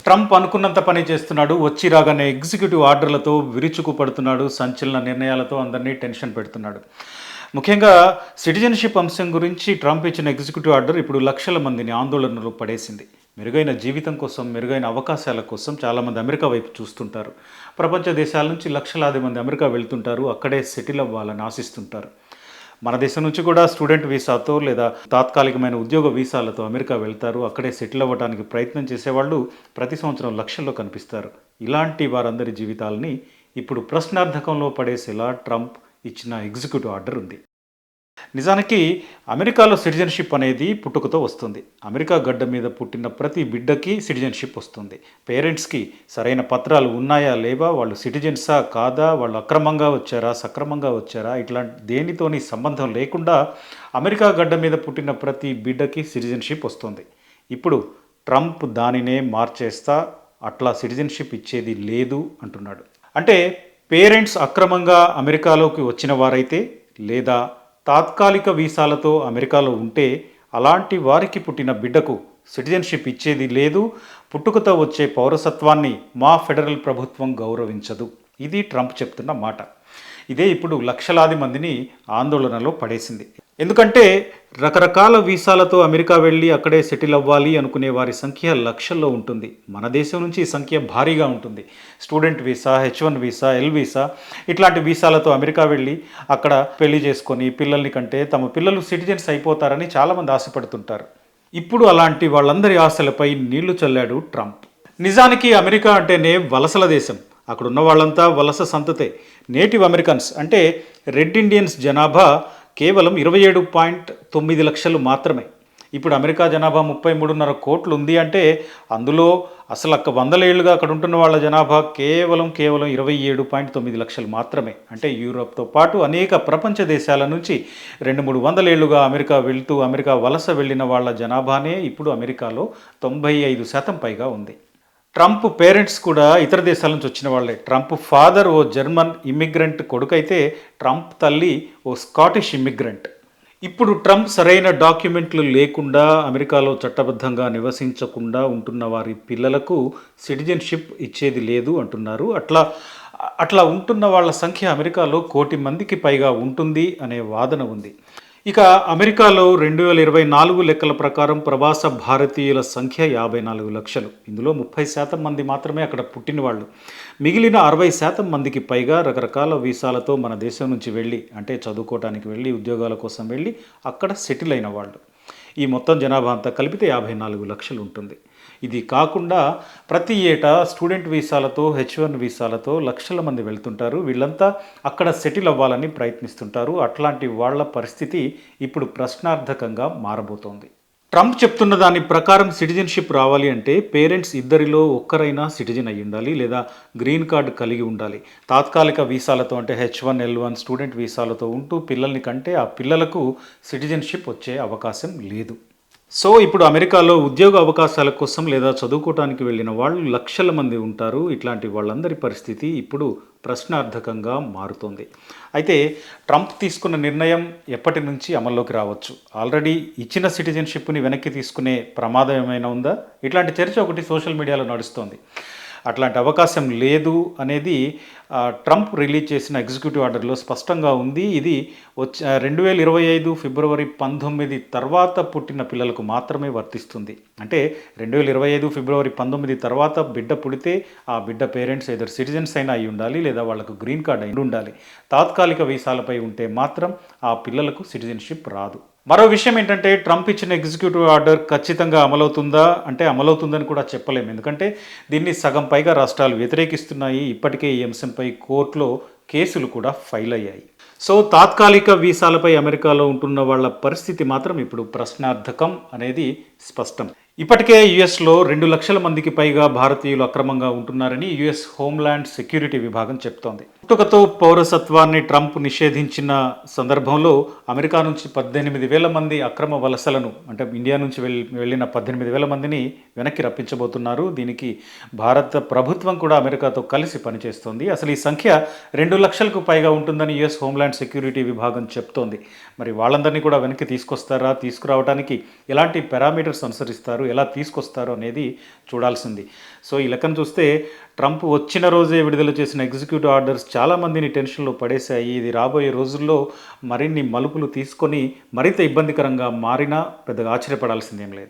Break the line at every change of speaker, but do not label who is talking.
Trump అనుకున్నంత పని చేస్తున్నాడు. వచ్చి రాగానే ఎగ్జిక్యూటివ్ ఆర్డర్‌లతో విరుచుకుపడుతున్నాడు. సంచలన నిర్ణయాలతో అందరినీ టెన్షన్ పెడుతున్నాడు. ముఖ్యంగా సిటిజన్‌షిప్ అంశం గురించి ట్రంప్ ఇచ్చిన ఎగ్జిక్యూటివ్ ఆర్డర్ ఇప్పుడు లక్షల మందిని ఆందోళనలో పడేసింది. మెరుగైన జీవితం కోసం, మెరుగైన అవకాశాల కోసం చాలామంది అమెరికా వైపు చూస్తుంటారు. ప్రపంచ దేశాల నుంచి లక్షలాది మంది అమెరికా వెళ్తుంటారు. అక్కడే సెటిల్ అవ్వాలని ఆశిస్తుంటారు. మన దేశం నుంచి కూడా స్టూడెంట్ వీసాతో లేదా తాత్కాలికమైన ఉద్యోగ వీసాలతో అమెరికా వెళ్తారు. అక్కడే సెటిల్ అవ్వడానికి ప్రయత్నం చేసేవాళ్ళు ప్రతి సంవత్సరం లక్షల్లో కనిపిస్తారు. ఇలాంటి వారందరి జీవితాలని ఇప్పుడు ప్రశ్నార్థకంలో పడేసేలా ట్రంప్ ఇచ్చిన ఎగ్జిక్యూటివ్ ఆర్డర్ ఉంది. నిజానికి అమెరికాలో సిటిజన్షిప్ అనేది పుట్టుకతో వస్తుంది. అమెరికా గడ్డ మీద పుట్టిన ప్రతి బిడ్డకి సిటిజన్షిప్ వస్తుంది. పేరెంట్స్కి సరైన పత్రాలు ఉన్నాయా లేవా, వాళ్ళు సిటిజన్సా కాదా, వాళ్ళు అక్రమంగా వచ్చారా సక్రమంగా వచ్చారా, ఇట్లాంటి దేనితోని సంబంధం లేకుండా అమెరికా గడ్డ మీద పుట్టిన ప్రతి బిడ్డకి సిటిజన్షిప్ వస్తుంది. ఇప్పుడు ట్రంప్ దానినే మార్చేస్తా, అట్లా సిటిజన్షిప్ ఇచ్చేది లేదు అంటున్నాడు. అంటే పేరెంట్స్ అక్రమంగా అమెరికాలోకి వచ్చిన వారైతే లేదా తాత్కాలిక వీసాలతో అమెరికాలో ఉంటే అలాంటి వారికి పుట్టిన బిడ్డకు సిటిజన్షిప్ ఇచ్చేది లేదు. పుట్టుకతో వచ్చే పౌరసత్వాన్ని మా ఫెడరల్ ప్రభుత్వం గౌరవించదు. ఇది ట్రంప్ చెప్తున్న మాట. ఇదే ఇప్పుడు లక్షలాది మందిని ఆందోళనలో పడేసింది. ఎందుకంటే రకరకాల వీసాలతో అమెరికా వెళ్ళి అక్కడే సెటిల్ అవ్వాలి అనుకునే వారి సంఖ్య లక్షల్లో ఉంటుంది. మన దేశం నుంచి ఈ సంఖ్య భారీగా ఉంటుంది. Student visa, H1 visa, L visa ఇట్లాంటి వీసాలతో అమెరికా వెళ్ళి అక్కడ పెళ్లి చేసుకొని పిల్లల్ని కంటే తమ పిల్లలు సిటిజన్స్ అయిపోతారని చాలామంది ఆశపడుతుంటారు. ఇప్పుడు అలాంటి వాళ్ళందరి ఆశలపై నీళ్లు చల్లాడు ట్రంప్. నిజానికి అమెరికా అంటేనే వలసల దేశం. అక్కడ ఉన్న వాళ్ళంతా వలస సంతతే. నేటివ్ అమెరికన్స్ అంటే రెడ్ ఇండియన్స్ జనాభా కేవలం 27.9 లక్షలు మాత్రమే. ఇప్పుడు అమెరికా జనాభా 33.5 కోట్లు ఉంది అంటే అందులో అసలు 100 ఏళ్ళుగా అక్కడ ఉంటున్న వాళ్ళ జనాభా కేవలం 27.9 లక్షలు మాత్రమే. అంటే యూరోప్తో పాటు అనేక ప్రపంచ దేశాల నుంచి 200-300 ఏళ్ళుగా అమెరికా వెళ్తూ అమెరికా వలస వెళ్ళిన వాళ్ళ జనాభానే ఇప్పుడు అమెరికాలో 95% పైగా ఉంది. ట్రంప్ పేరెంట్స్ కూడా ఇతర దేశాల నుంచి వచ్చిన వాళ్ళే. ట్రంప్ ఫాదర్ ఓ జర్మన్ ఇమ్మిగ్రెంట్ కొడుకైతే ట్రంప్ తల్లి ఓ స్కాటిష్ ఇమ్మిగ్రెంట్. ఇప్పుడు ట్రంప్ సరైన డాక్యుమెంట్లు లేకుండా అమెరికాలో చట్టబద్ధంగా నివసించకుండా ఉంటున్న వారి పిల్లలకు సిటిజన్షిప్ ఇచ్చేది లేదు అంటున్నారు. అట్లా ఉంటున్న వాళ్ళ సంఖ్య అమెరికాలో 1 కోటి మందికి పైగా ఉంటుంది అనే వాదన ఉంది. ఇక అమెరికాలో 2024 లెక్కల ప్రకారం ప్రవాస భారతీయుల సంఖ్య 54 లక్షలు. ఇందులో 30% మంది మాత్రమే అక్కడ పుట్టిన వాళ్ళు. మిగిలిన 60% మందికి పైగా రకరకాల వీసాలతో మన దేశం నుంచి వెళ్ళి, అంటే చదువుకోవడానికి వెళ్ళి, ఉద్యోగాల కోసం వెళ్ళి అక్కడ సెటిల్ అయిన వాళ్ళు. ఈ మొత్తం జనాభా అంతా కలిపితే 54 లక్షలు ఉంటుంది. ఇది కాకుండా ప్రతి ఏటా స్టూడెంట్ వీసాలతో, H1 వీసాలతో లక్షల మంది వెళ్తుంటారు. వీళ్ళంతా అక్కడ సెటిల్ అవ్వాలని ప్రయత్నిస్తుంటారు. అట్లాంటి వాళ్ళ పరిస్థితి ఇప్పుడు ప్రశ్నార్థకంగా మారబోతోంది. ట్రంప్ చెప్తున్న దాని ప్రకారం సిటిజన్షిప్ రావాలి అంటే పేరెంట్స్ ఇద్దరిలో ఒక్కరైనా సిటిజన్ అయి ఉండాలి లేదా గ్రీన్ కార్డు కలిగి ఉండాలి. తాత్కాలిక వీసాలతో అంటే H1, L1 స్టూడెంట్ వీసాలతో ఉంటూ పిల్లల్ని కంటే ఆ పిల్లలకు సిటిజన్షిప్ వచ్చే అవకాశం లేదు. సో ఇప్పుడు అమెరికాలో ఉద్యోగ అవకాశాల కోసం లేదా చదువుకోవటానికి వెళ్ళిన వాళ్ళు లక్షల మంది ఉంటారు. ఇట్లాంటి వాళ్ళందరి పరిస్థితి ఇప్పుడు ప్రశ్నార్థకంగా మారుతోంది. అయితే ట్రంప్ తీసుకున్న నిర్ణయం ఎప్పటి నుంచి అమల్లోకి రావచ్చు? ఆల్రెడీ ఇచ్చిన సిటిజన్షిప్ని వెనక్కి తీసుకునే ప్రమాదం ఏమైనా ఉందా? ఇట్లాంటి చర్చ ఒకటి సోషల్ మీడియాలో నడుస్తోంది. అట్లాంటి అవకాశం లేదు అనేది ట్రంప్ రిలీజ్ చేసిన ఎగ్జిక్యూటివ్ ఆర్డర్లో స్పష్టంగా ఉంది. ఇది 2025 ఫిబ్రవరి 19 తర్వాత పుట్టిన పిల్లలకు మాత్రమే వర్తిస్తుంది. అంటే 2025 ఫిబ్రవరి 19 తర్వాత బిడ్డ పుడితే ఆ బిడ్డ పేరెంట్స్ ఏదో సిటిజన్స్ అయినా అయి ఉండాలి లేదా వాళ్ళకు గ్రీన్ కార్డ్ అయి ఉండాలి. తాత్కాలిక వీసాలపై ఉంటే మాత్రం ఆ పిల్లలకు సిటిజన్షిప్ రాదు. మరో విషయం ఏంటంటే ట్రంప్ ఇచ్చిన ఎగ్జిక్యూటివ్ ఆర్డర్ ఖచ్చితంగా అమలవుతుందా అంటే అమలవుతుందని కూడా చెప్పలేము. ఎందుకంటే దీన్ని సగం పైగా రాష్ట్రాలు వ్యతిరేకిస్తున్నాయి. ఇప్పటికే ఈ అంశంపై కోర్టులో కేసులు కూడా ఫైల్ అయ్యాయి. సో తాత్కాలిక వీసాలపై అమెరికాలో ఉంటున్న వాళ్ళ పరిస్థితి మాత్రం ఇప్పుడు ప్రశ్నార్థకం అనేది స్పష్టం. ఇప్పటికే యుఎస్లో 2 లక్షల మందికి పైగా భారతీయులు అక్రమంగా ఉంటున్నారని యుఎస్ హోమ్ల్యాండ్ సెక్యూరిటీ విభాగం చెప్తోంది. పుట్టుకతో పౌరసత్వాన్ని ట్రంప్ నిషేధించిన సందర్భంలో అమెరికా నుంచి 18,000 మంది అక్రమ వలసలను, అంటే ఇండియా నుంచి వెళ్ళిన 18,000 మందిని వెనక్కి రప్పించబోతున్నారు. దీనికి భారత ప్రభుత్వం కూడా అమెరికాతో కలిసి పనిచేస్తోంది. అసలు ఈ సంఖ్య లక్షలకు పైగా ఉంటుందని యుఎస్ హోమ్‌ల్యాండ్ సెక్యూరిటీ విభాగం చెప్తోంది. మరి వాళ్ళందరినీ కూడా వెనక్కి తీసుకొస్తారా? తీసుకురావడానికి ఎలాంటి పారామీటర్స్ అనుసరిస్తారు? ఎలా తీసుకొస్తారు అనేది చూడాల్సింది. సో, ఈ లెక్కన చూస్తే ట్రంప్ వచ్చిన రోజే విడుదల చేసిన ఎగ్జిక్యూటివ్ ఆర్డర్స్ చాలామందిని టెన్షన్‌లో పడేశాయి. ఇది రాబోయే రోజుల్లో మరిన్ని మలుపులు తీసుకొని మరింత ఇబ్బందికరంగా మారినా పెద్దగా ఆశ్చర్యపడాల్సిందేం లేదు.